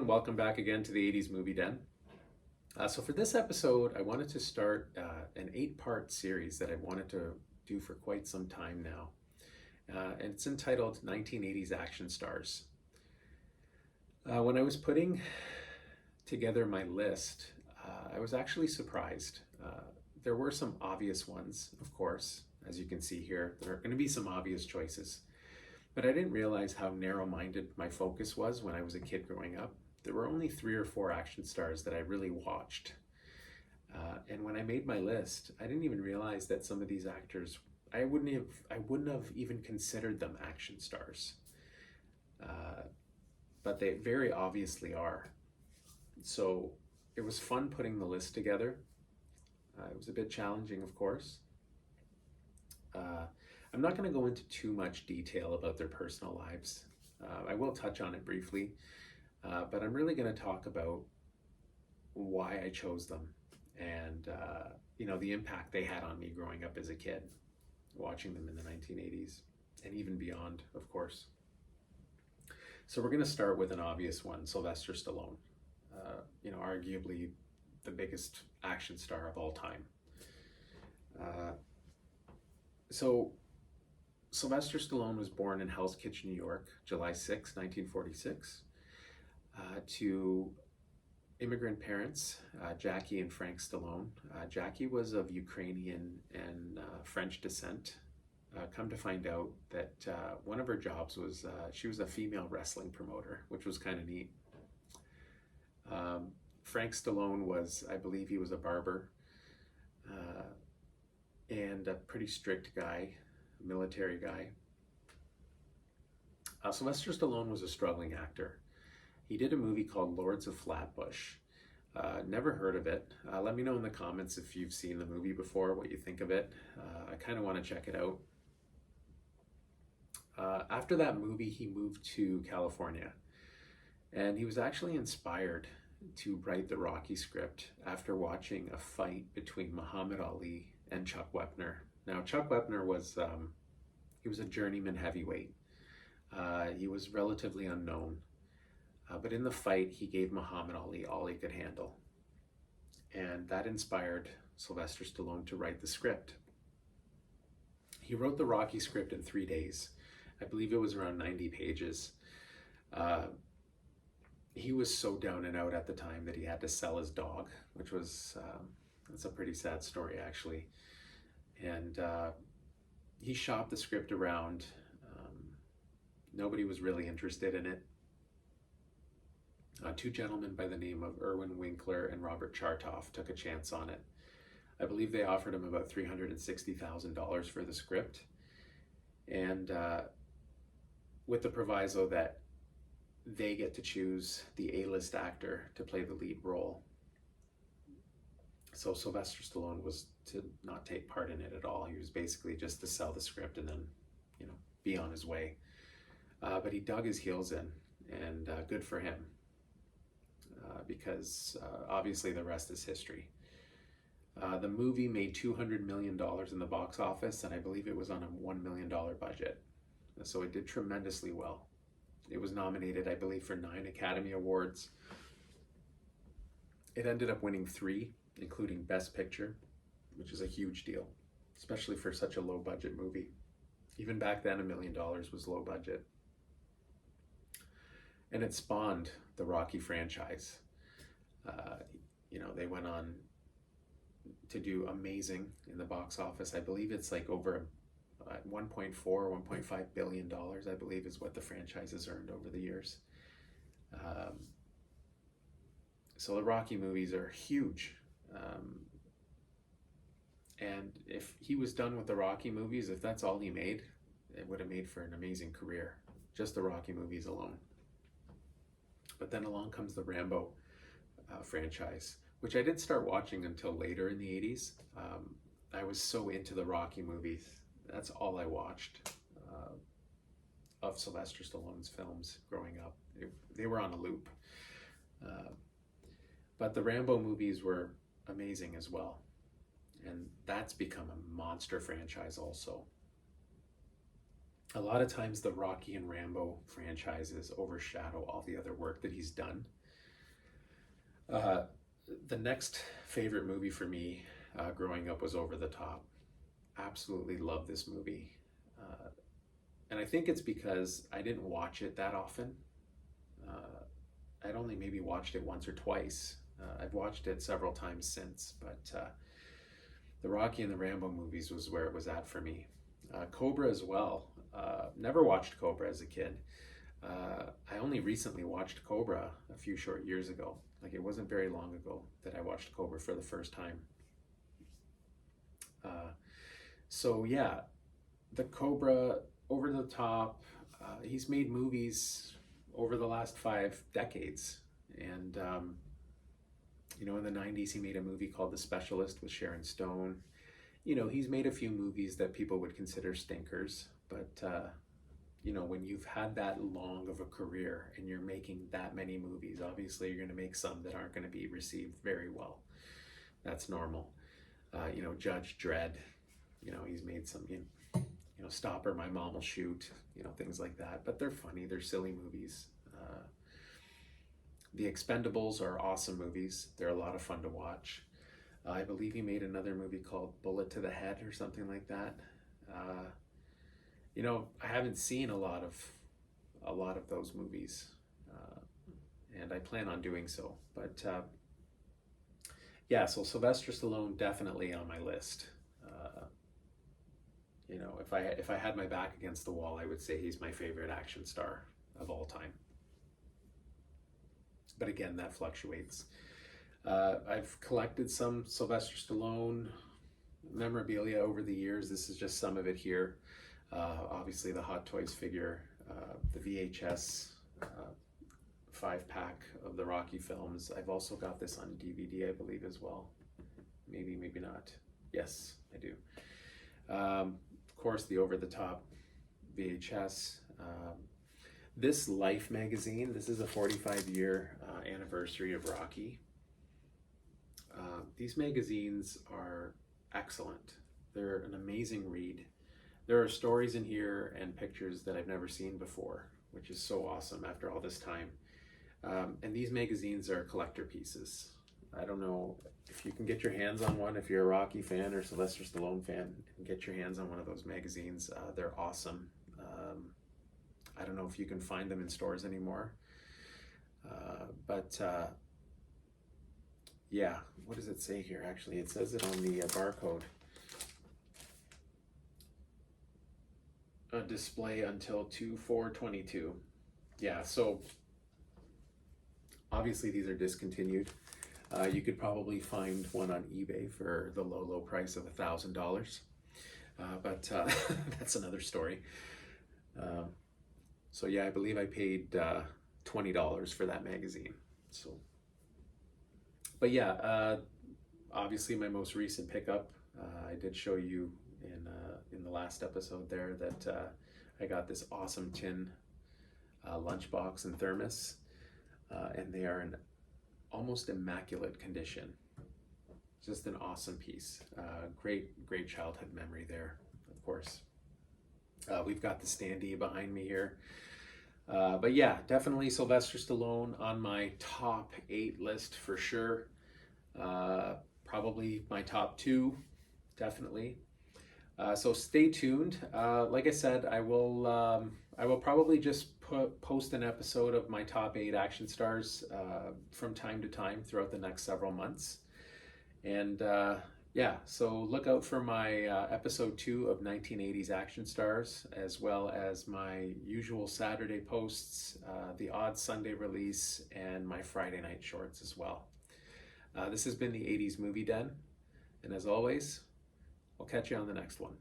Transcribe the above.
and welcome back again to the 80s Movie Den. So for this episode, I wanted to start an 8-part series that I've wanted to do for quite some time now. And it's entitled 1980's Action Stars. When I was putting together my list, I was actually surprised. There were some obvious ones, of course, as you can see here. There are going to be some obvious choices. But I didn't realize how narrow-minded my focus was when I was a kid growing up. There were only 3 or 4 action stars that I really watched. And when I made my list, I didn't even realize that some of these actors, I wouldn't have even considered them action stars. But they very obviously are. So it was fun putting the list together. It was a bit challenging, of course. I'm not going to go into too much detail about their personal lives. I will touch on it briefly, but I'm really going to talk about why I chose them and the impact they had on me growing up as a kid, watching them in the 1980s and even beyond, of course. So we're going to start with an obvious one, Sylvester Stallone. Arguably the biggest action star of all time. So Sylvester Stallone was born in Hell's Kitchen, New York, July 6, 1946, to immigrant parents, Jackie and Frank Stallone. Jackie was of Ukrainian and French descent. Come to find out that one of her jobs was she was a female wrestling promoter, which was kind of neat. Frank Stallone was, I believe he was a barber and a pretty strict guy, military guy. Sylvester Stallone was a struggling actor. He did a movie called Lords of Flatbush. Never heard of it. Let me know in the comments if you've seen the movie before, what you think of it. I kind of want to check it out. After that movie, he moved to California, and he was actually inspired to write the Rocky script after watching a fight between Muhammad Ali and Chuck Wepner. Now, Chuck Wepner was he was a journeyman heavyweight. He was relatively unknown, but in the fight, he gave Muhammad Ali all he could handle, and that inspired Sylvester Stallone to write the script. He wrote the Rocky script in 3 days. I believe it was around 90 pages. He was so down and out at the time that he had to sell his dog, which was, that's a pretty sad story actually. And he shopped the script around. Nobody was really interested in it. 2 gentlemen by the name of Irwin Winkler and Robert Chartoff took a chance on it. I believe they offered him about $360,000 for the script. And with the proviso that they get to choose the A-list actor to play the lead role. So Sylvester Stallone was to not take part in it at all. He was basically just to sell the script and then, be on his way. But he dug his heels in, and good for him, because obviously the rest is history. The movie made $200 million in the box office, and I believe it was on a $1 million budget. So it did tremendously well. It was nominated, I believe, for 9 Academy Awards. It ended up winning 3, including Best Picture, which is a huge deal, especially for such a low-budget movie. Even back then, $1 million was low budget. And it spawned the Rocky franchise. They went on to do amazing in the box office. I believe it's like over 1.4, 1.5 billion dollars, I believe, is what the franchise has earned over the years. So the Rocky movies are huge. And if he was done with the Rocky movies, if that's all he made, it would have made for an amazing career. Just the Rocky movies alone. But then along comes the Rambo franchise, which I didn't start watching until later in the 80s. I was so into the Rocky movies. That's all I watched of Sylvester Stallone's films growing up. They were on a loop. But the Rambo movies were amazing as well. And that's become a monster franchise also. A lot of times the Rocky and Rambo franchises overshadow all the other work that he's done. Uh, the next favorite movie for me growing up was Over the Top. Absolutely love this movie. Uh, and I think it's because I didn't watch it that often. I'd only maybe watched it once or twice. I've watched it several times since, but the Rocky and the Rambo movies was where it was at for me. Cobra as well. Never watched Cobra as a kid. I only recently watched Cobra a few short years ago. Like it wasn't very long ago that I watched Cobra for the first time. Uh, so yeah, the Cobra, Over the Top. He's made movies over the last 5 decades, and in the '90s he made a movie called The Specialist with Sharon Stone. He's made a few movies that people would consider stinkers, but when you've had that long of a career and you're making that many movies, obviously you're going to make some that aren't going to be received very well. That's normal. Judge Dredd, he's made some, Stopper, My Mom Will Shoot, things like that. But they're funny, they're silly movies. The Expendables are awesome movies. They're a lot of fun to watch. I believe he made another movie called Bullet to the Head or something like that. I haven't seen a lot of those movies, and I plan on doing so. But yeah, so Sylvester Stallone definitely on my list. If I had my back against the wall, I would say he's my favorite action star of all time. But again, that fluctuates. I've collected some Sylvester Stallone memorabilia over the years. This is just some of it here. Obviously, the Hot Toys figure, the VHS 5-pack of the Rocky films. I've also got this on DVD, I believe, as well. Maybe not. Yes, I do. Of course, the Over the Top VHS. This Life magazine, this is a 45-year anniversary of Rocky. These magazines are excellent. They're an amazing read. There are stories in here and pictures that I've never seen before, which is so awesome after all this time. And these magazines are collector pieces. I don't know if you can get your hands on one, if you're a Rocky fan or Sylvester Stallone fan, and get your hands on one of those magazines. They're awesome. I don't know if you can find them in stores anymore. But yeah, what does it say here? Actually, it says it on the barcode. Display until 2/4/22. Yeah, so obviously these are discontinued. You could probably find one on eBay for the low price of $1,000. But that's another story. So yeah, I believe I paid $20 for that magazine. So, but yeah, obviously my most recent pickup, I did show you in the last episode there that I got this awesome tin lunchbox and thermos, and they are in almost immaculate condition. Just an awesome piece. Great childhood memory there, of course. We've got the standee behind me here. But yeah, definitely Sylvester Stallone on my top 8 list for sure. Probably my top 2, definitely. So stay tuned. Like I said, I will probably just post an episode of my top 8 action stars from time to time throughout the next several months. And yeah, so look out for my episode 2 of 1980's Action Stars, as well as my usual Saturday posts, the odd Sunday release, and my Friday night shorts as well. This has been the 80's Movie Den, and as always, I'll catch you on the next one.